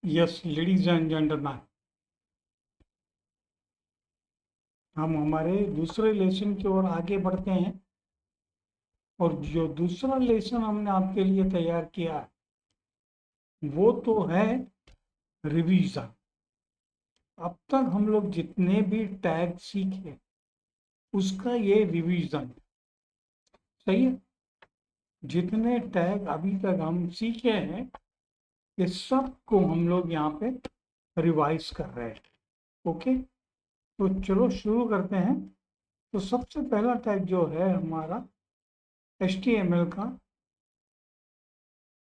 Yes ladies and gentleman, हम हमारे दूसरे लेसन की ओर आगे बढ़ते हैं। और जो दूसरा लेसन हमने आपके लिए तैयार किया है वो तो है रिवीजन। अब तक हम लोग जितने भी टैग सीखे उसका ये रिवीजन। सही है। जितने टैग अभी तक हम सीखे हैं ये सब को हम लोग यहाँ पे रिवाइज कर रहे हैं। ओके, तो चलो शुरू करते हैं। तो सबसे पहला टैग जो है हमारा HTML का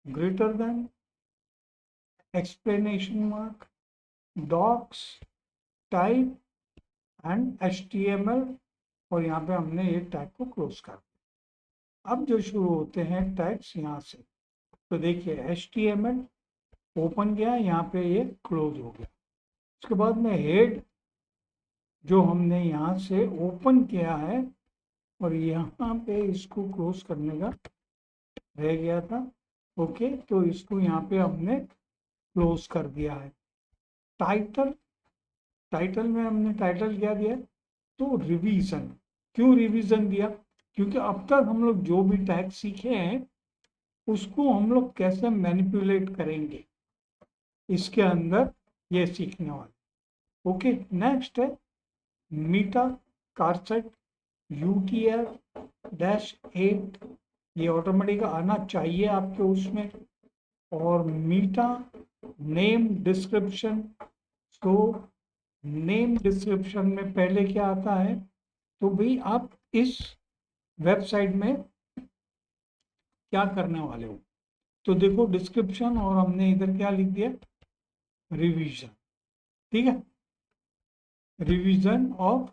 greater than explanation mark docs type and HTML, और यहाँ पे हमने ये टैग को क्लोज कर दिया। अब जो शुरू होते हैं टैग्स यहाँ से, तो देखिए HTML ओपन किया, यहाँ पे ये क्लोज हो गया। उसके बाद में हेड जो हमने यहाँ से ओपन किया है और यहाँ पे इसको क्लोज करने का रह गया था। ओके, तो इसको यहाँ पे हमने क्लोज कर दिया है। टाइटल, टाइटल में हमने टाइटल क्या दिया? तो रिवीजन। क्यों रिवीजन दिया? क्योंकि अब तक हम लोग जो भी टैग सीखे हैं उसको हम लोग कैसे मैनिपुलेट करेंगे इसके अंदर ये सीखने वाले। ओके, नेक्स्ट है मीटा कारसेट UTF-8, ये ऑटोमेटिक आना चाहिए आपके उसमें। और मीटा नेम डिस्क्रिप्शन, तो नेम डिस्क्रिप्शन में पहले क्या आता है? तो भाई आप इस वेबसाइट में क्या करने वाले हो, तो देखो डिस्क्रिप्शन, और हमने इधर क्या लिख दिया? रिवीजन। ठीक है, रिवीजन ऑफ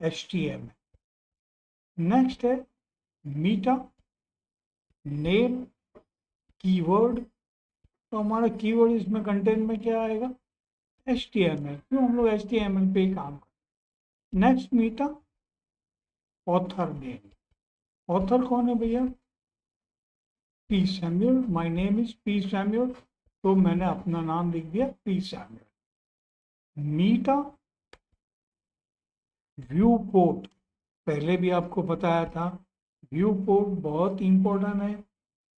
HTML। नेक्स्ट है मीटा नेम कीवर्ड, तो हमारा कीवर्ड इसमें कंटेंट में क्या आएगा? HTML। क्यों हम लोग HTML पे ही काम करें। नेक्स्ट मीटा ऑथर नेम, ऑथर कौन है भैया? P Samuel, my name is P Samuel, तो मैंने अपना नाम लिख दिया P सैम्यूल। मीटा व्यू पोर्ट, पहले भी आपको बताया था, व्यू पोर्ट बहुत इंपॉर्टेंट है,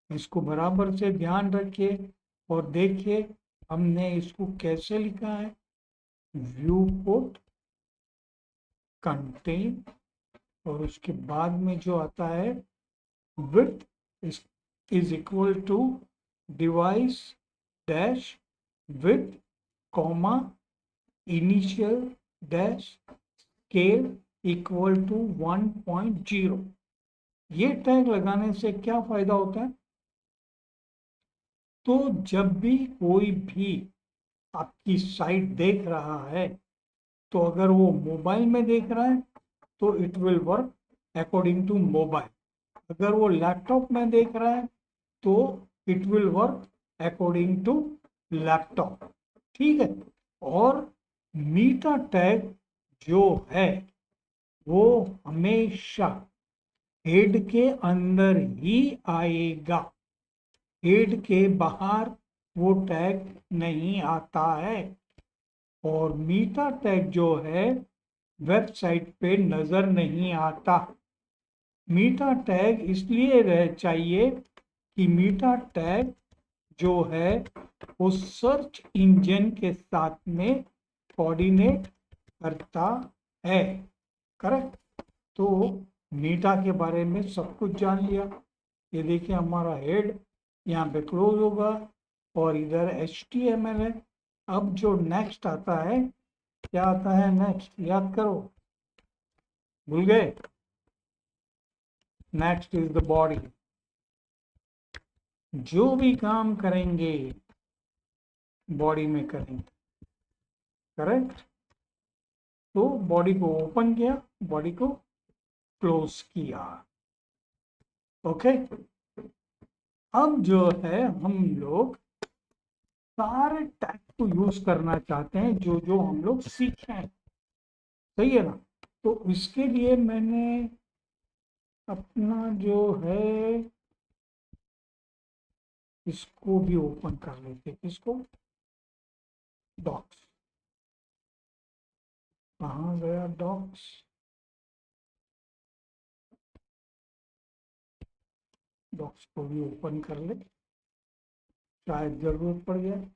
इसको बराबर से ध्यान रखिए और देखिए हमने इसको कैसे लिखा है। व्यू पोर्ट कंटेन, और उसके बाद में जो आता है width is equal to device dash width comma initial dash scale equal to 1.0। ये टैग लगाने से क्या फायदा होता है? तो जब भी कोई भी आपकी साइट देख रहा है, तो अगर वो मोबाइल में देख रहा है तो it will work according to mobile, अगर वो लैपटॉप में देख रहा है तो it will work according to laptop. ठीक है, और मीटा टैग जो है वो हमेशा हेड के अंदर ही आएगा, हेड के बाहर वो टैग नहीं आता है। और मीटा टैग जो है वेबसाइट पे नजर नहीं आता। मीटा टैग इसलिए रह चाहिए कि मीटा टैग जो है वो सर्च इंजन के साथ में कोऑर्डिनेट करता है। करेक्ट, तो मीटा के बारे में सब कुछ जान लिया। ये देखिए हमारा हेड यहाँ पे क्लोज होगा और इधर HTML है। अब जो नेक्स्ट आता है, क्या आता है नेक्स्ट? याद करो, भूल गए? Next is the body. जो भी काम करेंगे बॉडी में करेंगे। करेक्ट, तो बॉडी को ओपन किया, बॉडी को क्लोज किया। ओके, अब जो है हम लोग सारे टैग को यूज करना चाहते हैं जो जो हम लोग सीखे हैं। सही है ना? तो इसके लिए मैंने अपना जो है इसको भी ओपन कर लेते, इसको डॉक्स, कहाँ गया डॉक्स? डॉक्स को भी ओपन कर ले, शायद जरूरत पड़ जाए।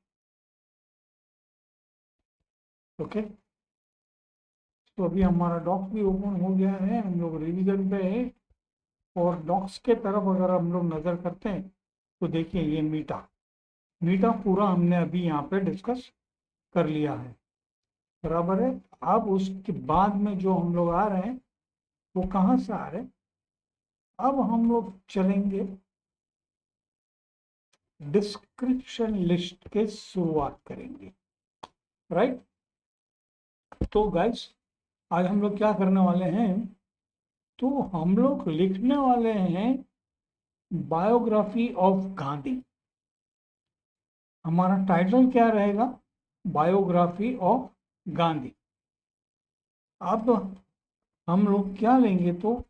ओके, तो अभी हमारा डॉक्स भी ओपन हो गया है, हम लोग रिवीजन पे है। और डॉक्स के तरफ अगर हम लोग नज़र करते हैं तो देखिए ये मीटा, मीटा पूरा हमने अभी यहाँ पे डिस्कस कर लिया है, बराबर है। अब उसके बाद में जो हम लोग आ रहे हैं वो कहाँ से आ रहे हैं? अब हम लोग चलेंगे डिस्क्रिप्शन लिस्ट के शुरुआत करेंगे, राइट। तो गाइस आज हम लोग क्या करने वाले हैं, तो हम लोग लिखने वाले हैं बायोग्राफी ऑफ गांधी। हमारा टाइटल क्या रहेगा? Biography of Gandhi. अब हम लोग क्या लेंगे, तो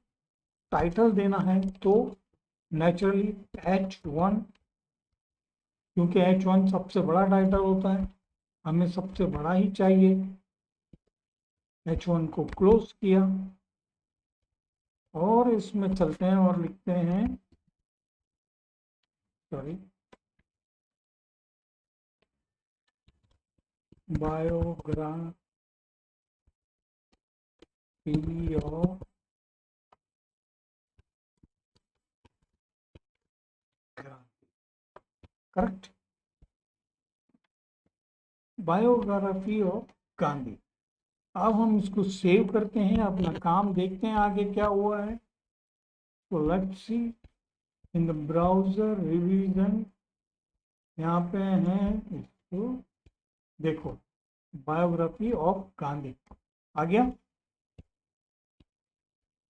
टाइटल देना है तो नेचुरली H1, क्योंकि H1 सबसे बड़ा टाइटल होता है, हमें सबसे बड़ा ही चाहिए। H1 को क्लोज किया और इसमें चलते हैं और लिखते हैं, sorry, biography of correct, biography of Gandhi. अब हम इसको सेव करते हैं, अपना काम देखते हैं आगे क्या हुआ है। तो let's C in the browser revision, यहाँ पे हैं, इसको देखो, बायोग्राफी ऑफ गांधी आ गया।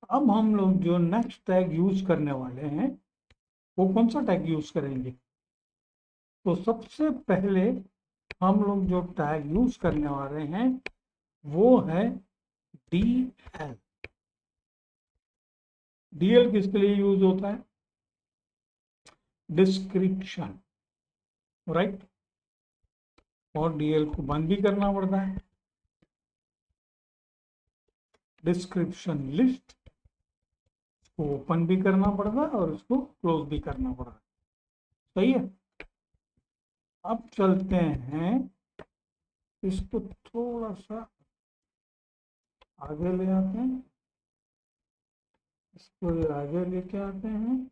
अब हम लोग जो नेक्स्ट टैग यूज करने वाले हैं वो कौन सा टैग यूज करेंगे, तो सबसे पहले हम लोग जो टैग यूज करने वाले हैं वो है DL। DL किसके लिए यूज होता है? Description, right. और DL को बंद भी करना पड़ता है, डिस्क्रिप्शन लिस्ट को ओपन भी करना पड़ता है और इसको क्लोज भी करना पड़ता है, सही है। अब चलते हैं, इसको थोड़ा सा आगे ले आते हैं, इसको आगे लेके आते हैं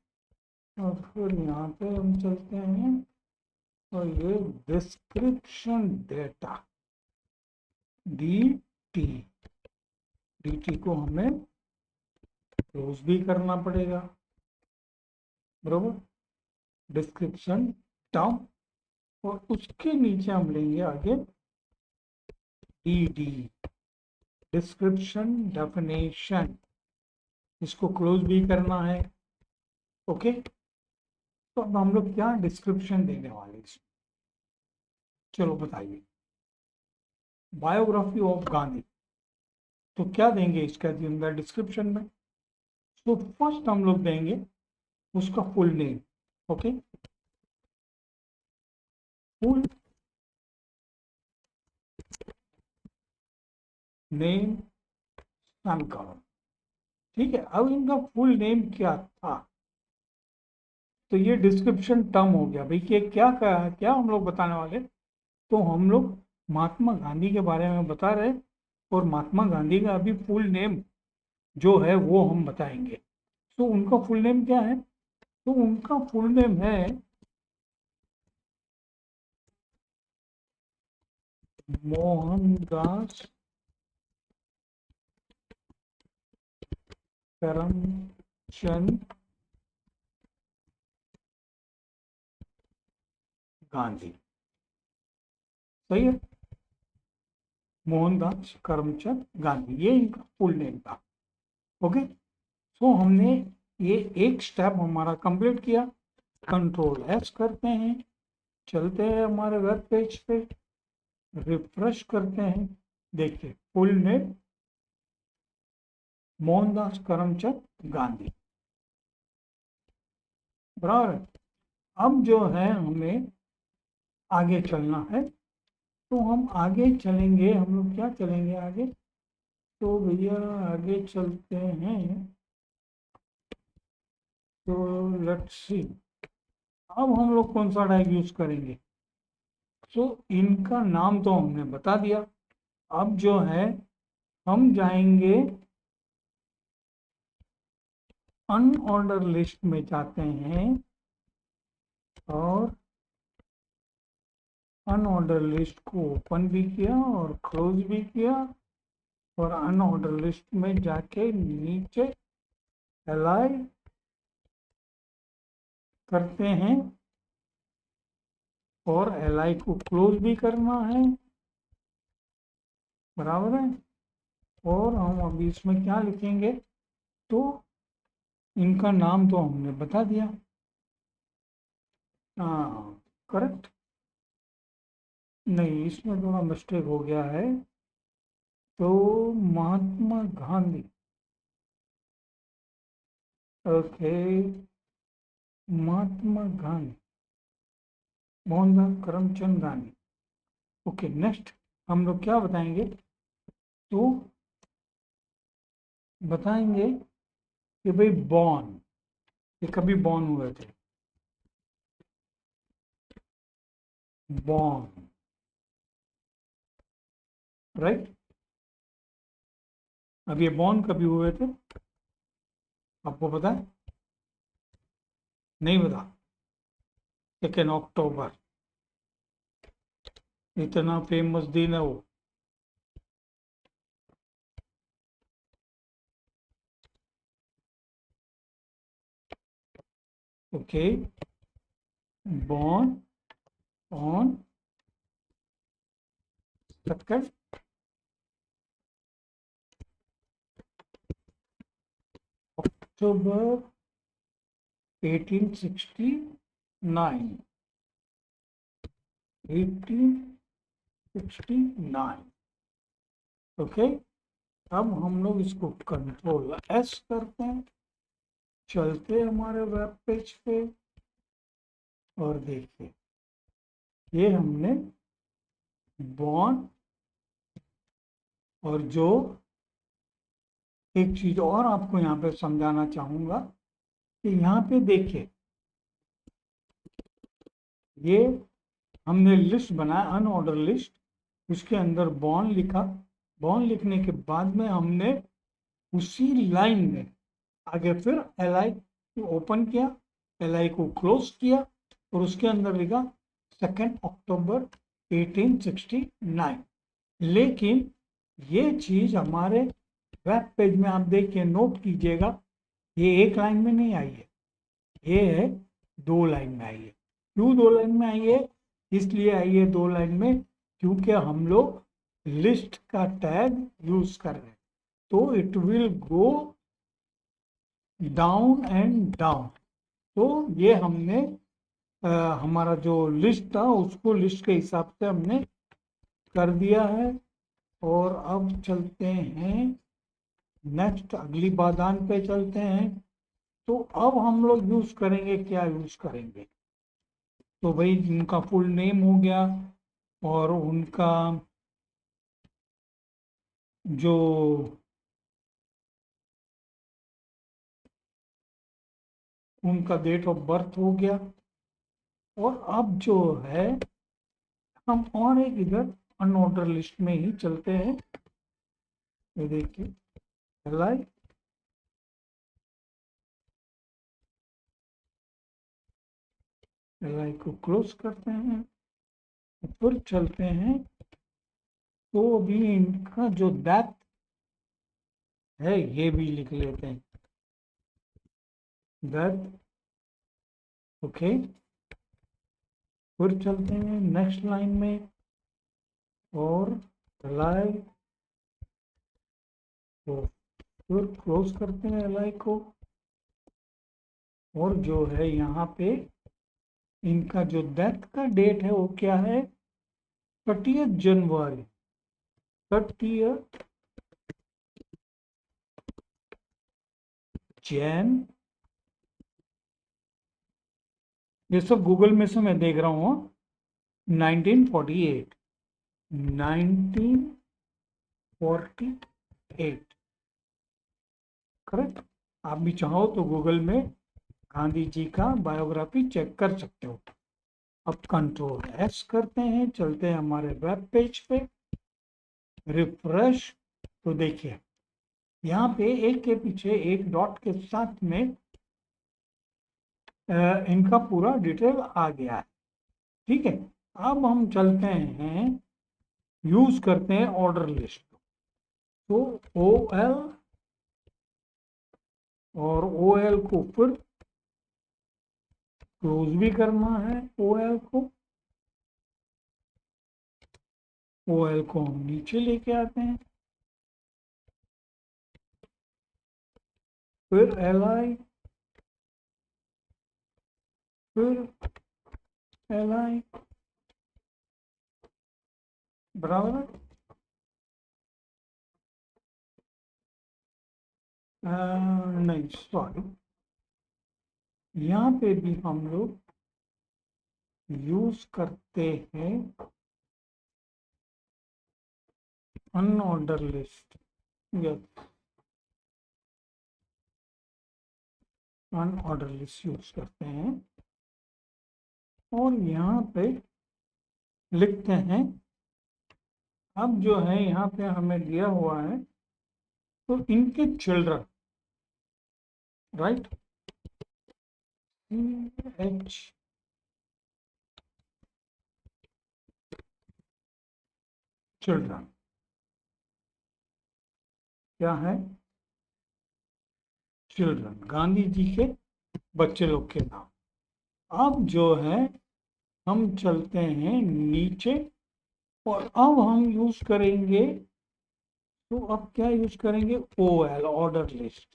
और फिर यहाँ पे हम चलते हैं और ये डिस्क्रिप्शन डेटा DT को हमें क्लोज भी करना पड़ेगा, बरोबर। डिस्क्रिप्शन डाउन और उसके नीचे हम लेंगे आगे DD, डिस्क्रिप्शन डेफिनेशन, इसको क्लोज भी करना है, ओके। तो अब हम लोग क्या डिस्क्रिप्शन देने वाले इसमें, चलो बताइए। बायोग्राफी ऑफ गांधी, तो क्या देंगे इसका अंदर डिस्क्रिप्शन में? तो फर्स्ट हम लोग देंगे उसका full name, okay, full name नामकरण, ठीक है। अब इनका फुल नेम क्या था, तो ये डिस्क्रिप्शन टर्म हो गया भाई, कि क्या हम लोग बताने वाले, तो हम लोग महात्मा गांधी के बारे में बता रहे, और महात्मा गांधी का अभी फुल नेम जो है वो हम बताएंगे। तो उनका फुल नेम क्या है, तो उनका फुल नेम है मोहनदास करमचंद गांधी, सही है, मोहनदास करमचंद गांधी, ये इनका फुल नेम था, ओके। सो हमने ये एक स्टेप हमारा कंप्लीट किया, Ctrl+S करते हैं, चलते हैं हमारे वेब पेज पे, रिफ्रेश करते हैं, देखिए फुल नेम मोहनदास करमचंद गांधी, बराबर। अब जो है हमें आगे चलना है, तो हम आगे चलेंगे, हम लोग क्या चलेंगे आगे, तो भैया आगे चलते हैं। तो लेट्स सी, अब हम लोग कौन सा टैग यूज करेंगे। तो इनका नाम तो हमने बता दिया। अब जो है हम जाएंगे, अनऑर्डर लिस्ट में जाते हैं और अनऑर्डर लिस्ट को ओपन भी किया और क्लोज भी किया, और अनऑर्डर लिस्ट में जाके नीचे अलाइ करते हैं और अलाइ को क्लोज भी करना है, बराबर है। और हम अभी इसमें क्या लिखेंगे, तो इनका नाम तो हमने बता दिया, हाँ करेक्ट। नहीं, इसमें थोड़ा मिस्टेक हो गया है। तो Mahatma Gandhi, okay, Mahatma Gandhi, Mohandas Karamchand Gandhi. Okay, next हम लोग क्या बताएंगे, तो बताएंगे कि भाई बॉर्न, ये कभी बॉर्न हुए थे, बॉर्न, राइट। अब ये बॉर्न कभी हुए थे, आपको पता है, नहीं पता। 2 अक्टूबर, इतना फेमस दिन है वो। Okay, born on 2 October 1869, 1869। Okay, अब हम लोग इसको कंट्रोल एस करते हैं, चलते हमारे वेब पेज पे, और देखिए ये हमने बॉर्न, और जो एक चीज और आपको यहाँ पे समझाना चाहूंगा कि यहाँ पे देखिए, ये हमने लिस्ट बनाया अनऑर्डर लिस्ट, उसके अंदर बॉर्न लिखा, बॉर्न लिखने के बाद में हमने उसी लाइन में आगे फिर एलआई को ओपन किया, एलआई को क्लोज किया, और उसके अंदर लिखा 2 अक्टूबर 1869। लेकिन ये चीज हमारे वेब पेज में आप देखिए, नोट कीजिएगा, ये एक लाइन में नहीं आई है, ये है 2 लाइन में आई है। क्यों 2 लाइन में आई है, इसलिए आई है 2 लाइन में क्योंकि हम लोग लिस्ट का टैग यूज कर रहे हैं, तो it will go down and down. तो ये हमने हमारा जो लिस्ट था उसको लिस्ट के हिसाब से हमने कर दिया है। और अब चलते हैं नेक्स्ट, अगली बादान पे चलते हैं। तो अब हम लोग यूज करेंगे, क्या यूज करेंगे, तो भाई उनका फुल नेम हो गया, और उनका जो उनका डेट ऑफ बर्थ हो गया। और अब जो है हम और एक इधर अनऑर्डर लिस्ट में ही चलते हैं, ये देखिए एलआई, एलआई को क्लोज करते हैं, फिर चलते हैं। तो अभी इनका जो डेप्थ है ये भी लिख लेते हैं, डेप्थ, ओके। फिर चलते हैं नेक्स्ट लाइन में, और एलआई को फिर क्लोज करते हैं एलआई को, और जो है यहाँ पे इनका जो डेथ का डेट है वो क्या है, 30 जनवरी, 30 जैन, ये सब गूगल में से मैं देख रहा हूँ, 1948, 1948, करेक्ट। आप भी चाहो तो गूगल में गांधी जी का बायोग्राफी चेक कर सकते हो। अब कंट्रोल एस करते हैं, चलते हैं हमारे वेब पेज पे, रिफ्रेश। तो देखिए यहाँ पे एक के पीछे एक डॉट के साथ में इनका पूरा डिटेल आ गया है। ठीक है, अब हम चलते हैं, यूज करते हैं ऑर्डर लिस्ट। तो ओ एल, और ओ एल को फिर क्लोज भी करना है। ओ एल को हम नीचे लेके आते हैं, फिर एल आई, फिर एल आई, बराबर है। नहीं सॉरी, यहाँ पे भी हम लोग यूज करते हैं unordered list. Yes, unordered list use करते हैं, और यहाँ पे लिखते हैं। अब जो है यहाँ पे हमें दिया हुआ है, तो इनके चिल्ड्रन, राइट, एच चिल्ड्रन क्या है, चिल्ड्रन गांधी जी के बच्चे लोग के नाम। अब जो है हम चलते हैं नीचे, और अब हम यूज करेंगे, तो अब क्या यूज करेंगे, ओ एल, ऑर्डर लिस्ट,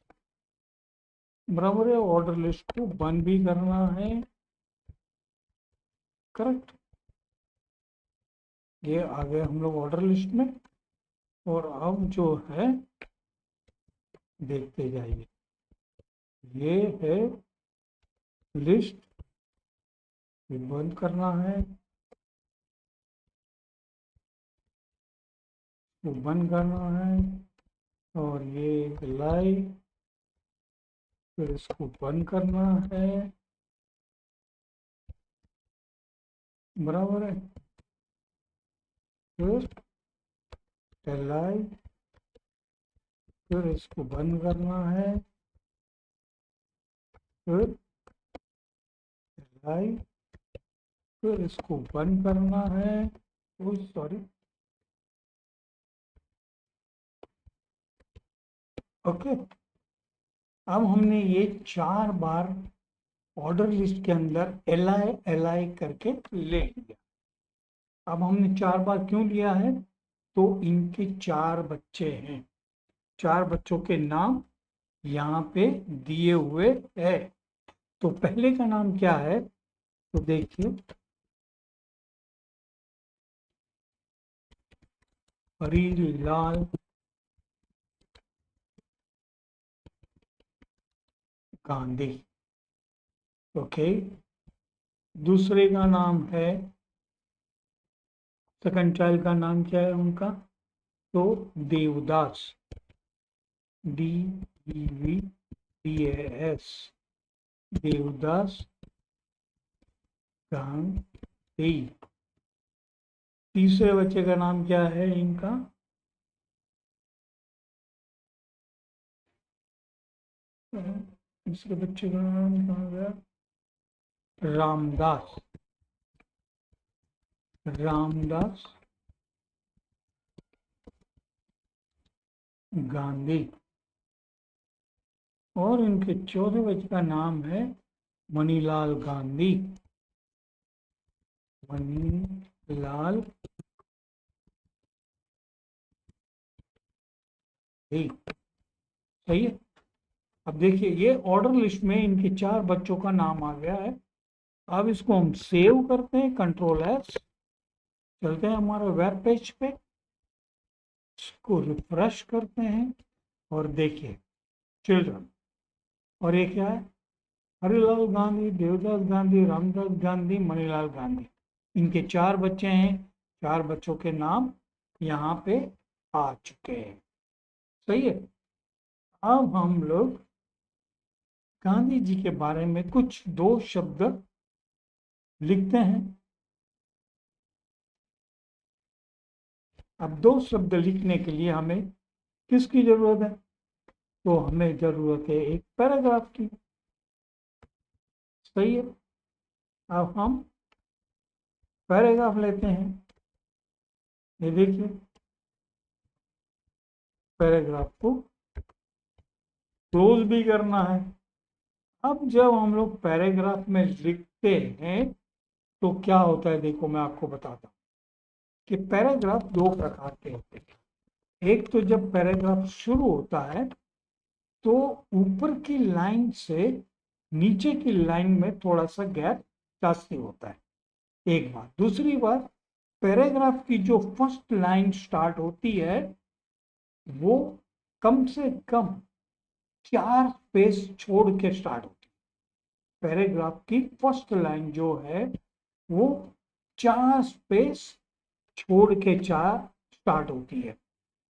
बराबर है। ऑर्डर लिस्ट को बंद भी करना है, करेक्ट। ये आ गए हम लोग ऑर्डर लिस्ट में, और अब जो है देखते जाइए, ये है लिस्ट, बंद करना है, वो बंद करना है, और ये लाई, फिर इसको बंद करना है, बराबर है। फिर लाई, फिर इसको बंद करना है, फिर लाई, फिर इसको बंद करना है, सॉरी, ओके। अब हमने ये 4 बार ऑर्डर लिस्ट के अंदर एल आई करके ले लिया। अब हमने 4 बार क्यों लिया है, तो इनके 4 बच्चे हैं, 4 बच्चों के नाम यहाँ पे दिए हुए है। तो पहले का नाम क्या है, तो देखिए, हरीलाल गांधी, ओके। दूसरे का नाम है, सेकंड चाइल्ड का नाम क्या है उनका, तो Devdas, D E V D S, Devdas Gandhi. तीसरे बच्चे का नाम क्या है इनका, तीसरे बच्चे का नाम कहाँ गया, रामदास, रामदास गांधी। और इनके चौथे बच्चे का नाम है मणिलाल गांधी, मणिलाल सही है। अब देखिए ये ऑर्डर लिस्ट में इनके 4 बच्चों का नाम आ गया है। अब इसको हम सेव करते हैं, कंट्रोल एस, चलते हैं हमारे वेब पेज पे, इसको रिफ्रेश करते हैं, और देखिए चिल्ड्रन, और ये क्या है, हरिलाल गांधी, देवदास गांधी, रामदास गांधी, मणिलाल गांधी, इनके 4 बच्चे हैं। 4 बच्चों के नाम यहाँ पे आ चुके हैं। सही है। अब हम लोग गांधी जी के बारे में कुछ 2 शब्द लिखते हैं। अब 2 शब्द लिखने के लिए हमें किसकी जरूरत है? तो हमें जरूरत है एक पैराग्राफ की। सही है। अब हम पैराग्राफ लेते हैं। ये देखिए, पैराग्राफ को क्लोज भी करना है। अब जब हम लोग पैराग्राफ में लिखते हैं तो क्या होता है, देखो मैं आपको बताता हूँ कि पैराग्राफ 2 प्रकार के होते हैं। एक तो जब पैराग्राफ शुरू होता है तो ऊपर की लाइन से नीचे की लाइन में थोड़ा सा गैप जास्ती होता है, एक बात। दूसरी बात, पैराग्राफ की जो फर्स्ट लाइन स्टार्ट होती है वो कम से कम 4 स्पेस छोड़ के स्टार्ट होती है। पैराग्राफ की फर्स्ट लाइन जो है वो 4 स्पेस छोड़ के 4 स्टार्ट होती है।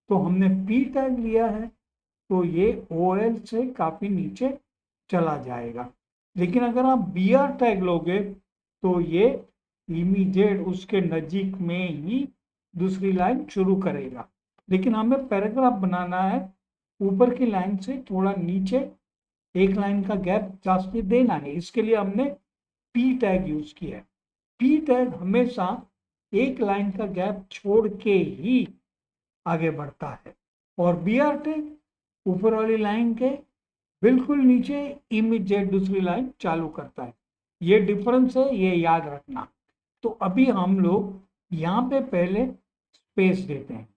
तो हमने पी टैग लिया है तो ये OL से काफी नीचे चला जाएगा। लेकिन अगर आप BR टैग लोगे तो ये इमीडिएट उसके नजीक में ही दूसरी लाइन शुरू करेगा। लेकिन हमें पैराग्राफ बनाना है, ऊपर की लाइन से थोड़ा नीचे एक लाइन का गैप जास्ती देना है, इसके लिए हमने पी टैग यूज किया है। पी टैग हमेशा एक लाइन का गैप छोड़ के ही आगे बढ़ता है और BR टैग ऊपर वाली लाइन के बिल्कुल नीचे इमीडिएट दूसरी लाइन चालू करता है। ये डिफरेंस है, ये याद रखना। तो अभी हम लोग यहाँ पे पहले स्पेस देते हैं।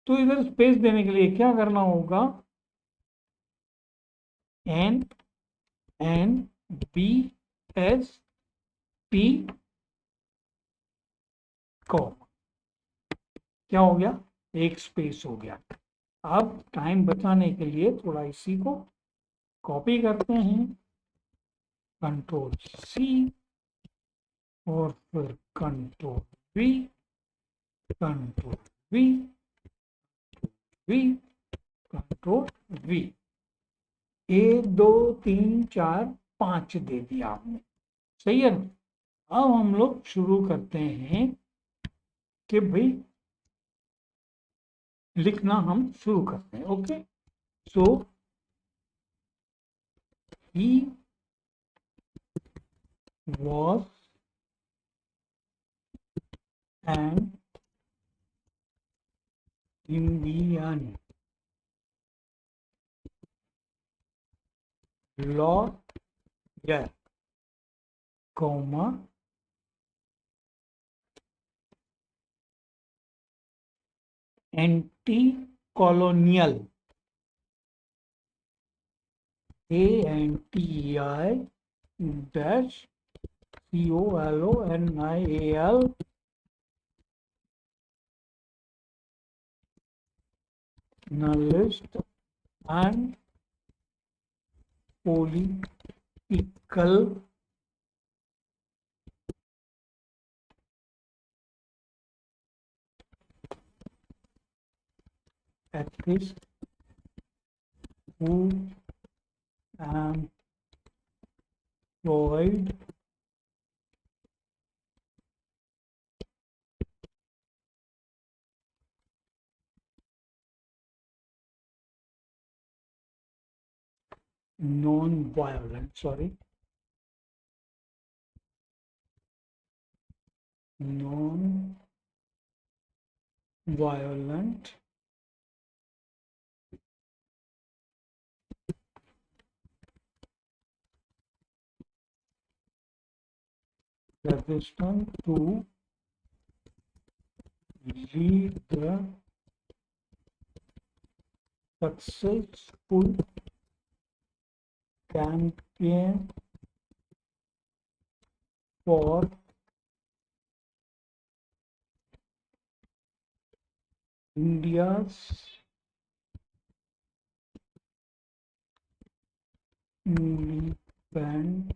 तो इधर स्पेस देने के लिए क्या करना होगा, NNBSP कॉमा, क्या हो गया, एक स्पेस हो गया। अब टाइम बचाने के लिए थोड़ा इसी को कॉपी करते हैं, Ctrl+C और फिर Ctrl+V, Ctrl+V, V, Ctrl+V। 1 2 3 4 5 दे दिया आपने। सही है ना। अब हम लोग शुरू करते हैं कि भाई लिखना हम शुरू करते हैं। Okay, so he was an Indian lawyer, comma, anti-colonial, ANTI dash COLONIAL nationalist and political activist who employed non-violent, non-violent resistance to lead the successful campaign for India's independence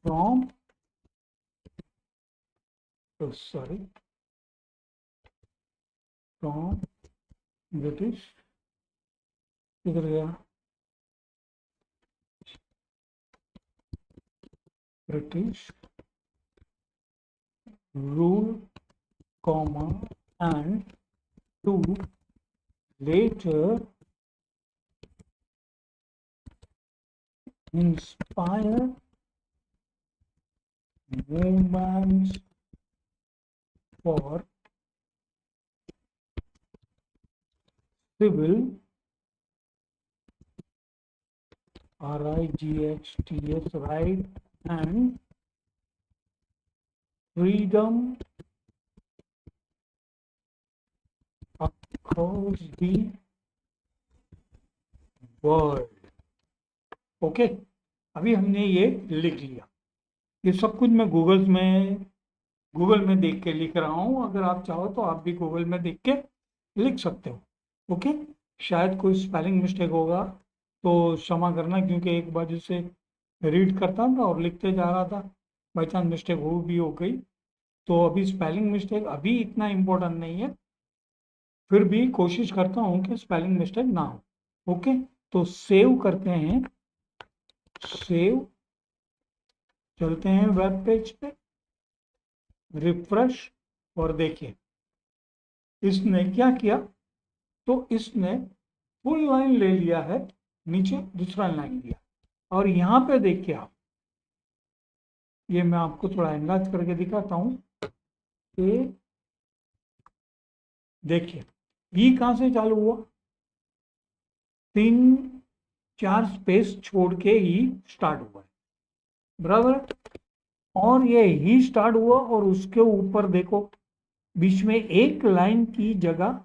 from तो सॉरी, फ्रॉम ब्रिटिश, किधर गया, British rule, comma, and to later inspire movements for civil RIGHTS right and freedom across the world. Okay, अभी हमने ये लिख लिया। ये सब कुछ मैं गूगल में देख के लिख रहा हूँ। अगर आप चाहो तो आप भी गूगल में देख के लिख सकते हो। ओके, शायद कोई स्पेलिंग मिस्टेक होगा तो क्षमा करना, क्योंकि एक बार से रीड करता था और लिखते जा रहा था, बाई चांस मिस्टेक हो गई। तो अभी स्पेलिंग मिस्टेक अभी इतना इम्पोर्टेंट नहीं है, फिर भी कोशिश करता हूँ कि स्पेलिंग मिस्टेक ना हो। ओके, तो सेव करते हैं, सेव, चलते हैं वेब पेज पे, रिफ्रेश, और देखिए इसने क्या किया, तो इसने फुल लाइन ले लिया है, नीचे दूसरा लाइन दिया। और यहाँ पे देखिए आप, ये मैं आपको थोड़ा एंलार्ज करके दिखाता हूँ। ये देखिए, ई कहाँ से चालू हुआ, 3-4 स्पेस छोड़ के ही स्टार्ट हुआ है, बराबर। और ये ही स्टार्ट हुआ और उसके ऊपर देखो बीच में एक लाइन की जगह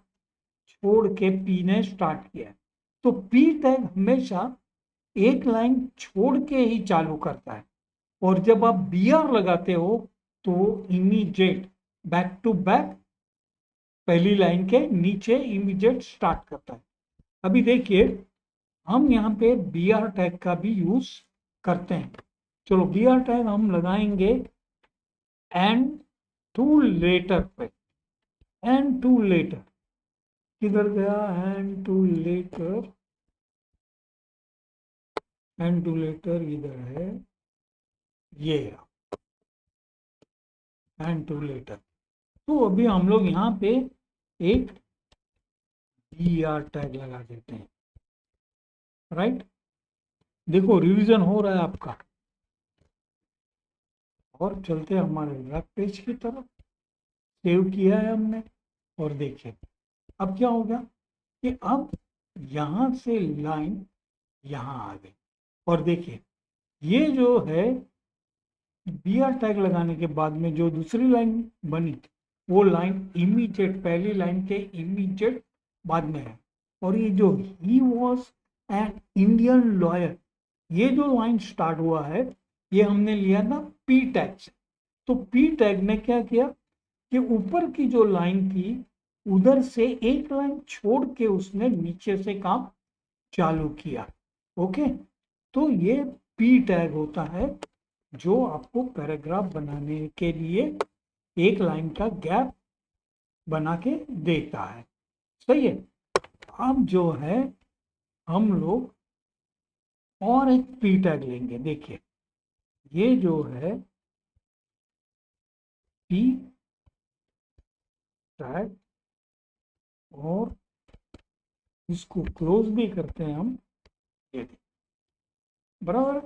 छोड़ के पी ने स्टार्ट किया है। तो पी टैग हमेशा एक लाइन छोड़ के ही चालू करता है, और जब आप बी आर लगाते हो तो इमीडिएट बैक टू बैक पहली लाइन के नीचे इमीडिएट स्टार्ट करता है। अभी देखिए हम यहाँ पे बी आर टैग का भी यूज करते हैं। चलो बी आर टैग हम लगाएंगे एंड टू लेटर पे। एंड टू लेटर किधर गया, and to later, and to later इधर है, ये एंड टू लेटर। तो अभी हम लोग यहाँ पे एक बी आर टैग लगा देते हैं, राइट। देखो रिवीजन हो रहा है आपका, और चलते हैं हमारे वेब पेज की तरफ। सेव किया है हमने, और देखिए अब क्या हो गया कि अब यहाँ से लाइन यहाँ आ गई। और देखिए ये जो है बी आर टैग लगाने के बाद में जो दूसरी लाइन बनी, वो लाइन इमीडिएट पहली लाइन के इमीडिएट बाद में है। और ये जो ही वॉज एन इंडियन लॉयर, ये जो लाइन स्टार्ट हुआ है, ये हमने लिया था पी टैग से। तो पी टैग ने क्या किया कि ऊपर की जो लाइन थी उधर से एक लाइन छोड़ के उसने नीचे से काम चालू किया। ओके, तो ये पी टैग होता है जो आपको पैराग्राफ बनाने के लिए एक लाइन का गैप बना के देता है। सही है। अब जो है हम लोग और एक पी टैग लेंगे। देखिए ये जो है पी टैग, और इसको क्लोज भी करते हैं हम, ये बराबर।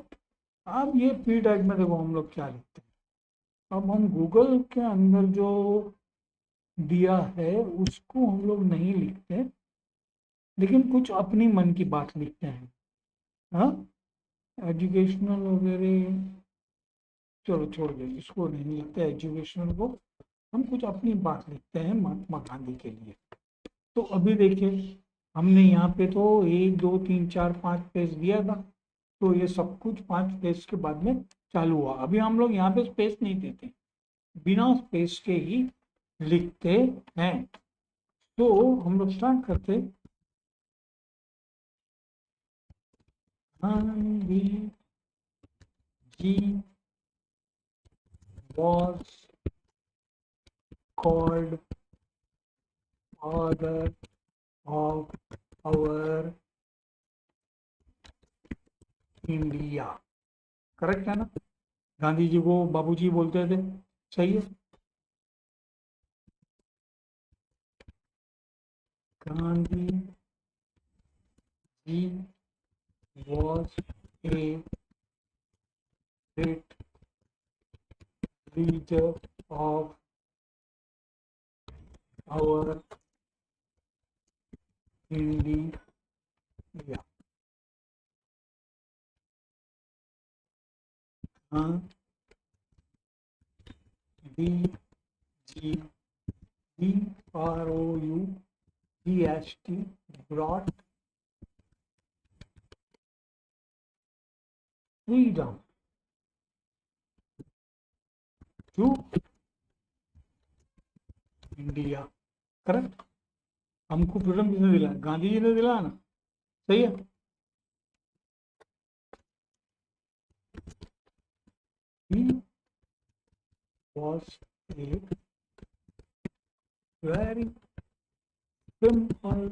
अब ये पी टैग में देखो हम लोग क्या लिखते हैं। अब हम गूगल के अंदर जो दिया है उसको हम लोग नहीं लिखते, लेकिन कुछ अपनी मन की बात लिखते हैं। हाँ, एजुकेशनल वगैरह चलो छोड़ दे, इसको नहीं लिखते एजुकेशनल को, हम कुछ अपनी बात लिखते हैं महात्मा गांधी के लिए। तो अभी देखिए हमने यहाँ पे तो 1 2 3 4 5 पेज दिया था, तो ये सब कुछ 5 पेज के बाद में चालू हुआ। अभी हम लोग यहाँ पे स्पेस नहीं देते, बिना स्पेस के ही लिखते हैं। तो हम लोग स्टार्ट करते, Gandhi ji was called father of our India. Correct है ना? गांधी जी को बाबूजी बोलते थे, सही है। Gandhi ji was a great leader of our India। D G BROUGHT brought freedom to India. Correct. हमको फ्रीडम किसने दिलाया? गांधी जी ने दिलाया ना, सही है। He was a very simple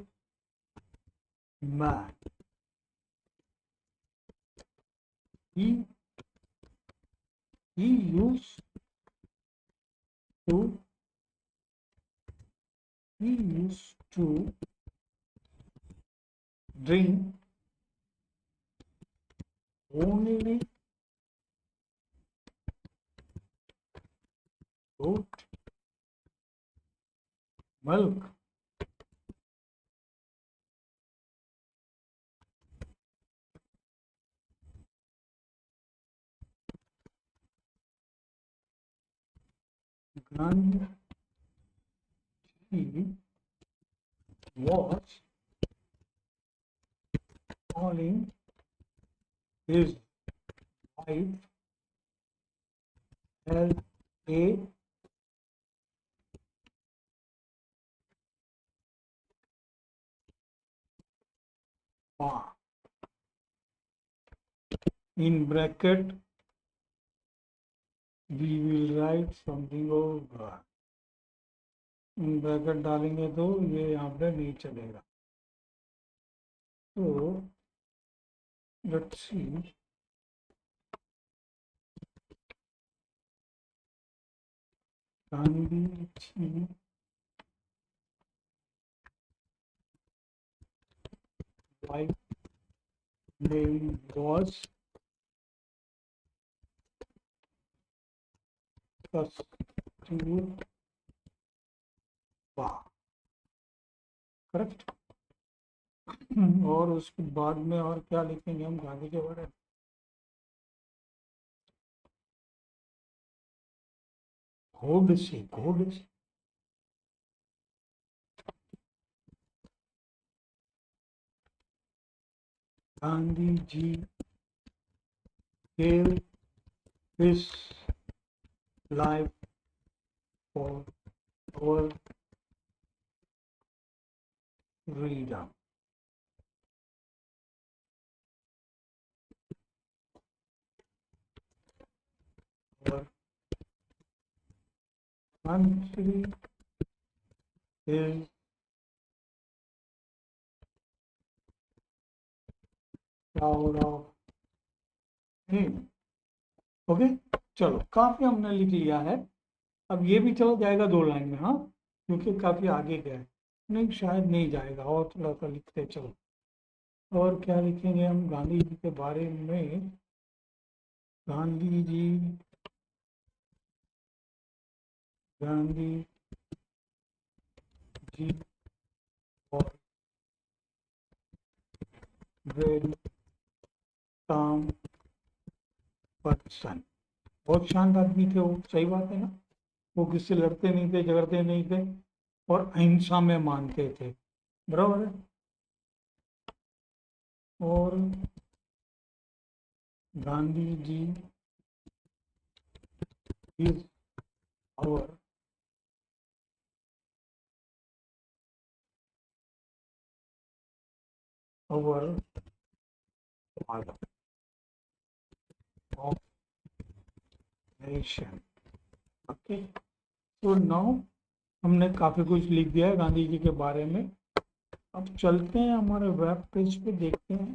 man। He he used to he used to drink only goat milk। Gandhi was calling his wife as a bar। In bracket we will write something over। In bracket डालेंगे तो ये यहाँ पे नहीं चलेगा। तो let's see, Gandhi ji wife name was Kasturba. Correct. और उसके बाद में और क्या लिखेंगे हम गांधी के बारे में? Godse. Godse Gandhi ji gave his life for our freedom। Our country is proud of him। Okay, चलो काफी हमने लिख लिया है। अब ये भी चला जाएगा 2 लाइन में, हाँ, क्योंकि काफी आगे गया है। नहीं, शायद नहीं जाएगा, और थोड़ा सा लिखते चलो। और क्या लिखेंगे हम गांधी जी के बारे में? गांधी जी गांधी जी और वेरी काम पर्सन। बहुत शांत आदमी थे वो, सही बात है ना? वो किससे लड़ते नहीं थे, झगड़ते नहीं थे, और अहिंसा में मानते थे। बराबर है। और Gandhi ji is our our father of nation। Okay, so now हमने काफ़ी कुछ लिख दिया है गांधी जी के बारे में। अब चलते हैं हमारे वेब पेज पे, देखते हैं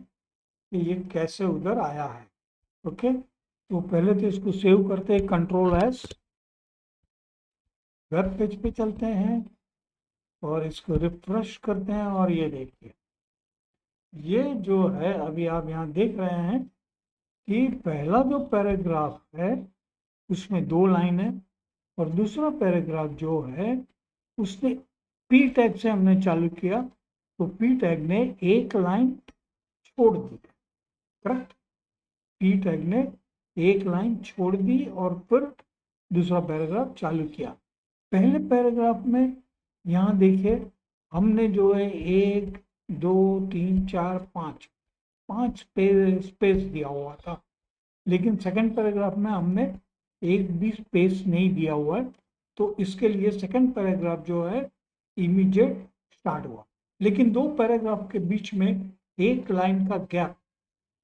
कि ये कैसे उधर आया है। ओके, तो पहले तो इसको सेव करते हैं, Ctrl+S, वेब पेज पे चलते हैं और इसको रिफ्रेश करते हैं। और ये देखिए, ये जो है अभी आप यहाँ देख रहे हैं कि पहला जो पैराग्राफ है उसमें 2 लाइन है, और दूसरा पैराग्राफ जो है उसने पी टैग से हमने चालू किया, तो पी टैग ने 1 लाइन छोड़ दी। करेक्ट, पी टैग ने 1 लाइन छोड़ दी और फिर दूसरा पैराग्राफ चालू किया। पहले पैराग्राफ में यहाँ देखिए हमने जो है 1 2 3 4 5 स्पेस दिया हुआ था, लेकिन सेकंड पैराग्राफ में हमने एक भी स्पेस नहीं दिया हुआ है, तो इसके लिए सेकंड पैराग्राफ जो है इमीडिएट स्टार्ट हुआ। लेकिन 2 पैराग्राफ के बीच में 1 लाइन का गैप,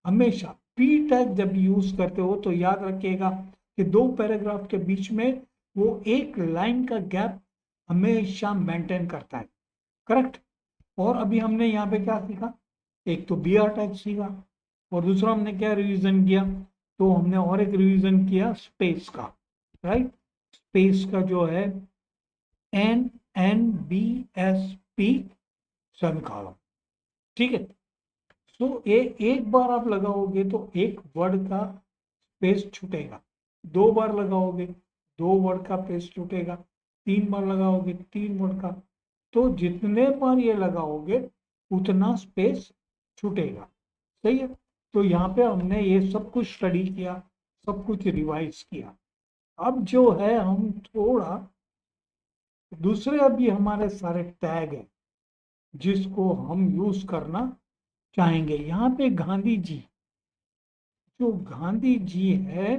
हमेशा पी टैग जब यूज करते हो तो याद रखिएगा कि 2 पैराग्राफ के बीच में वो 1 लाइन का गैप हमेशा मेंटेन करता है। करेक्ट। और अभी हमने यहाँ पे क्या सीखा, एक तो बी आर टैग सीखा, और दूसरा हमने क्या रिवीजन किया, तो हमने और एक रिवीजन किया स्पेस का। राइट, स्पेस का जो है NNBSP सेमीकोलन। ठीक है, तो एक बार आप लगाओगे तो एक वर्ड का स्पेस छूटेगा, 2 बार लगाओगे 2 वर्ड का स्पेस छूटेगा, 3 बार लगाओगे 3 वर्ड का, तो जितने बार ये लगाओगे उतना स्पेस छूटेगा। सही है, तो यहाँ पे हमने ये सब कुछ स्टडी किया, सब कुछ रिवाइज किया। अब जो है हम थोड़ा दूसरे, अभी हमारे सारे टैग हैं जिसको हम यूज करना चाहेंगे। यहाँ पे गांधी जी, जो गांधी जी है,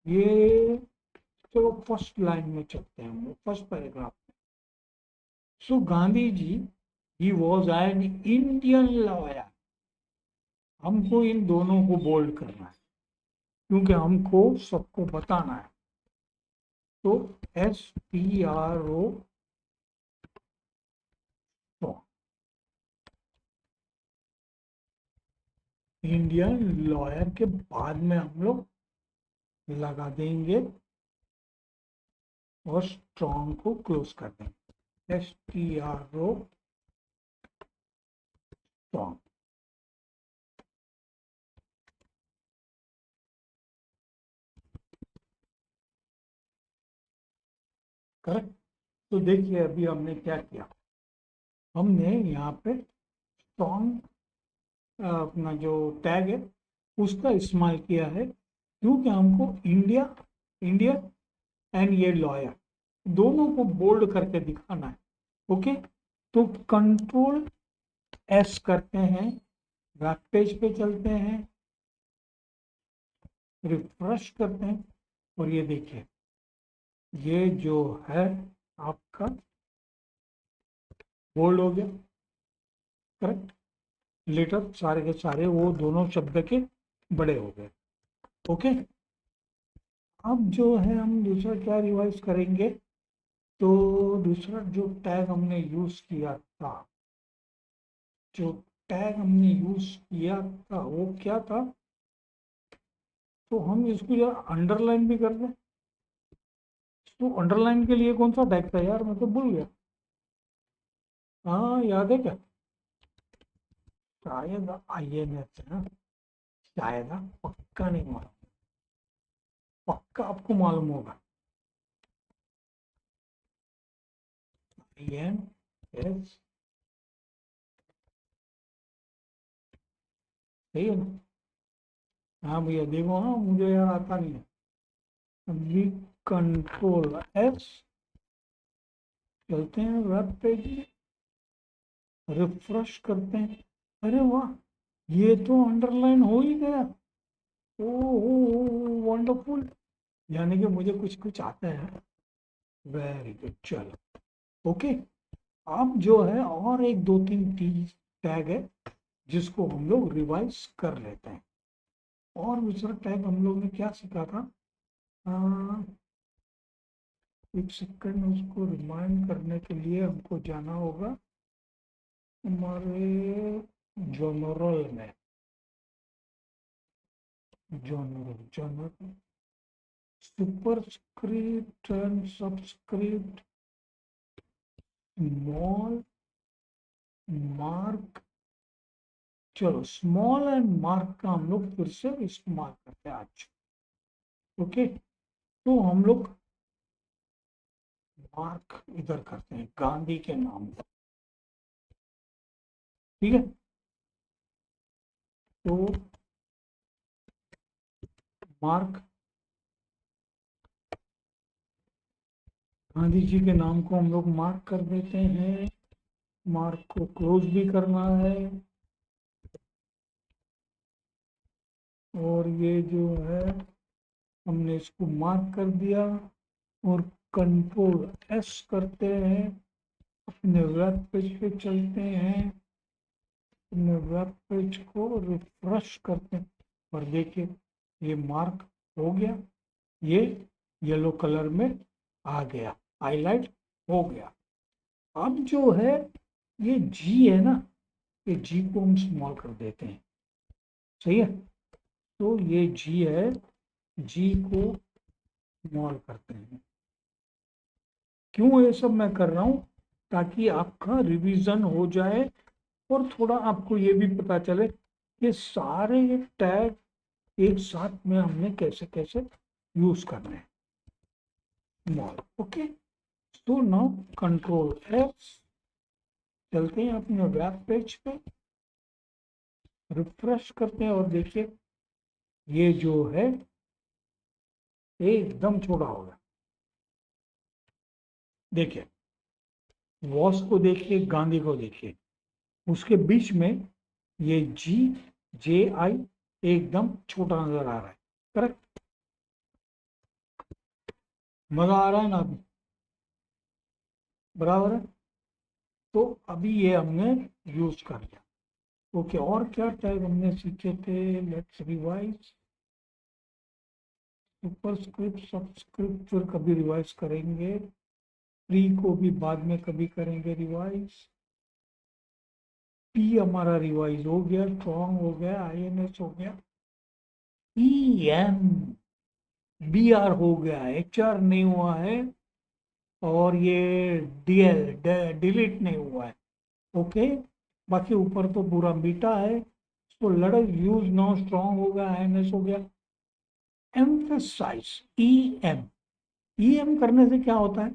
ये चलो फर्स्ट लाइन में चलते हैं, फर्स्ट पैराग्राफ में। So Gandhi ji, he was an Indian lawyer. हमको इन दोनों को बोल्ड करना है क्योंकि हमको सबको बताना है। तो SPRO, इंडियन लॉयर के बाद में हम लोग लगा देंगे और स्ट्रॉन्ग को क्लोज कर देंगे, STRO स्ट्रॉन्ग। करेक्ट। तो देखिए अभी हमने क्या किया, हमने यहाँ पे स्ट्रॉन्ग अपना जो टैग है उसका इस्तेमाल किया है, क्योंकि हमको इंडिया, इंडिया एंड ये लॉयर दोनों को बोल्ड करके दिखाना है। ओके, तो Ctrl+S करते हैं, वेब पेज पे चलते हैं, रिफ्रेश करते हैं, और ये देखिए ये जो है आपका बोल्ड हो गया। करेक्ट, लेटर सारे के सारे वो दोनों शब्द के बड़े हो गए। ओके, अब जो है हम दूसरा क्या रिवाइज करेंगे, तो दूसरा जो टैग हमने यूज किया था, जो टैग हमने यूज किया था वो क्या था, तो हम इसको जरा अंडरलाइन भी कर दें। तो अंडरलाइन के लिए कौन सा टैग था यार, मैं तो भूल गया। हाँ याद है क्या, शायद INS है, शायद, पक्का नहीं मालूम, पक्का आपको मालूम होगा। INS सही है ना। हाँ भैया देखो, हाँ मुझे यार आता नहीं है। अभी Ctrl+S, चलते हैं वेब पेज में, रिफ्रेश करते हैं। अरे वाह, ये तो अंडरलाइन हो ही गया। ओ वंडरफुल, यानी कि मुझे कुछ कुछ आता है। वेरी गुड, चलो ओके। अब जो है और एक 2-3 टैग है जिसको हम लोग रिवाइज कर लेते हैं। और दूसरा टैग हम लोग ने क्या सीखा था, एक सेकंड, उसको रिमाइंड करने के लिए हमको जाना होगा हमारे जनरल में। General superscript and subscript, small, mark. चलो स्मॉल एंड मार्क का हम लोग फिर से इस्तेमाल करते हैं आज। ओके, तो हम लोग मार्क इधर करते हैं गांधी के नाम पर। ठीक है, तो मार्क गांधी जी के नाम को हम लोग मार्क कर देते हैं। मार्क को क्लोज भी करना है, और ये जो है हमने इसको मार्क कर दिया, और कंट्रोल एस करते हैं, अपने वेब पेज पे चलते हैं, अपने वेब पेज को रिफ्रेश करते हैं, और देखिए ये मार्क हो गया, ये येलो कलर में आ गया, हाईलाइट हो गया। अब जो है ये जी है ना, ये जी को हम स्मॉल कर देते हैं। सही है, तो ये जी है, जी को स्मॉल करते हैं। क्यों ये सब मैं कर रहा हूँ? ताकि आपका रिवीजन हो जाए, और थोड़ा आपको ये भी पता चले कि सारे टैग एक साथ में हमने कैसे कैसे यूज करने हैं। Small, okay. तो नाउ कंट्रोल एस, चलते हैं अपने वेब पेज पे, रिफ्रेश करते हैं, और देखिए ये जो है एकदम छोटा हो गया। देखिए वॉस को देखिए, गांधी को देखिए, उसके बीच में ये जी, जे आई एकदम छोटा नजर आ रहा है। करेक्ट, मजा आ रहा है ना अभी? बराबर है। तो अभी ये हमने यूज कर लिया। ओके, और क्या टैग हमने सीखे थे? Let's revise. सुपरस्क्रिप्ट, सबस्क्रिप्ट फिर कभी रिवाइज करेंगे, प्री को भी बाद में कभी करेंगे रिवाइज। पी हमारा रिवाइज हो गया, स्ट्रॉन्ग हो गया, आईएनएस हो गया, ई एम, बी आर हो गया, एच आर नहीं हुआ है, और ये डीएल डिलीट नहीं हुआ है। ओके, बाकी ऊपर तो पूरा बीटा है। तो let us use now, strong हो गया, आईएनएस हो गया, emphasize, E M. E M करने से क्या होता है?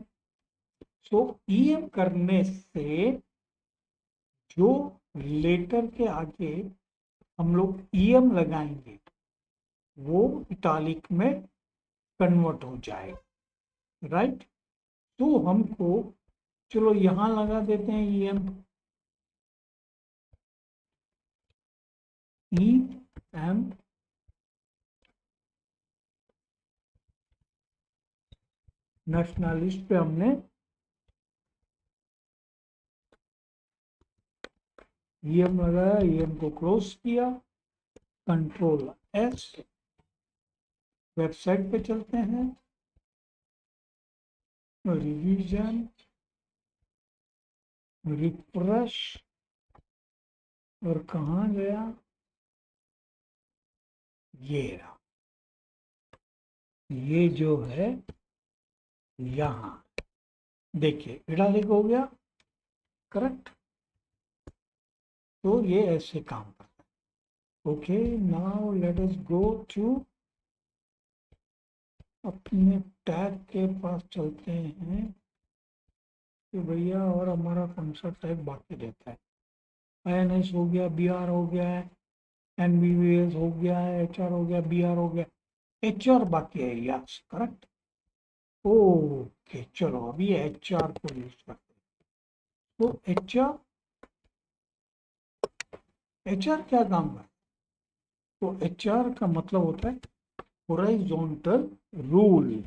सो ई एम करने से जो लेटर के आगे हम लोग ई एम लगाएंगे वो इटालिक में कन्वर्ट हो जाएगा। राइट, तो हमको, चलो यहां लगा देते हैं E M. E M nationalist पे हमने ई एम लगाया, ई एम को क्लोज किया, कंट्रोल एस, वेबसाइट पे चलते हैं, रिवीजन, रिफ्रेश, और कहाँ गया? ये रहा, ये जो है यहाँ देखिए इटालिक हो गया। करेक्ट, तो ये ऐसे काम करता है। Okay, now let us go to, अपने टैग के पास चलते हैं कि भैया और हमारा कौन सा टैग बाकी रहता है। आईएनएस हो गया, बीआर हो गया है, एनबीवीएस हो गया है, एचआर हो गया, बीआर हो गया, एचआर बाकी है। Yes, correct. ओके, चलो अभी एचआर को यूज करते हैं। तो एचआर, एचआर क्या काम करता है? तो एचआर का मतलब होता है हॉरिजॉन्टल रूल,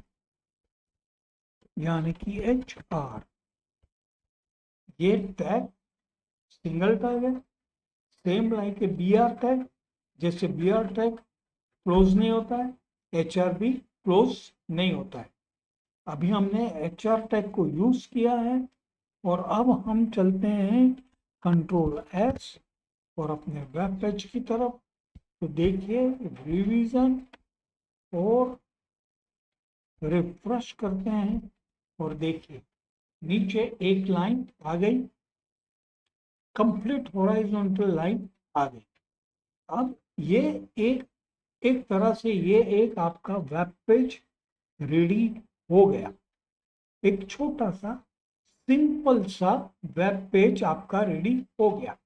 यानी कि एच आर। ये टैग सिंगल टैग है, same like a B R tag. जैसे बी आर टैग क्लोज नहीं होता है, एच आर भी क्लोज नहीं होता है। अभी हमने HR टैग को यूज किया है और अब हम चलते हैं Ctrl+S और अपने वेब पेज की तरफ। तो देखिए रिवीजन और रिफ्रेश करते हैं और देखिए नीचे एक लाइन आ गई, कंप्लीट हॉरिजॉन्टल लाइन आ गई। अब ये एक एक तरह से ये एक आपका वेब पेज रेडी हो गया। एक छोटा सा सिंपल सा वेब पेज आपका रेडी हो गया।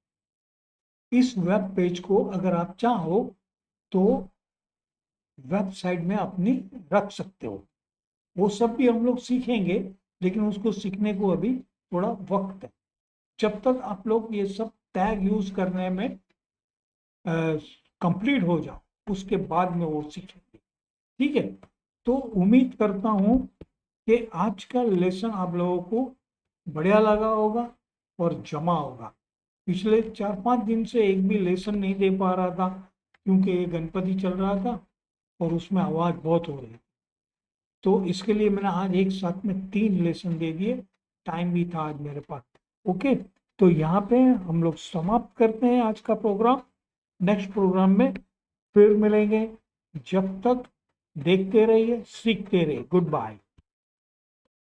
इस वेब पेज को अगर आप चाहो तो वेबसाइट में अपनी रख सकते हो। वो सब भी हम लोग सीखेंगे, लेकिन उसको सीखने को अभी थोड़ा वक्त है। जब तक आप लोग ये सब टैग यूज करने में कंप्लीट हो जाओ, उसके बाद में वो सीखेंगे। ठीक है, तो उम्मीद करता हूँ कि आज का लेसन आप लोगों को बढ़िया लगा होगा और जमा होगा। पिछले 4-5 दिन से एक भी लेसन नहीं दे पा रहा था, क्योंकि ये गणपति चल रहा था और उसमें आवाज़ बहुत हो रही थी। तो इसके लिए मैंने आज एक साथ में 3 लेसन दे दिए, टाइम भी था आज मेरे पास। ओके, तो यहाँ पे हम लोग समाप्त करते हैं आज का प्रोग्राम। नेक्स्ट प्रोग्राम में फिर मिलेंगे। जब तक देखते रहिए, सीखते रहिए। Good bye.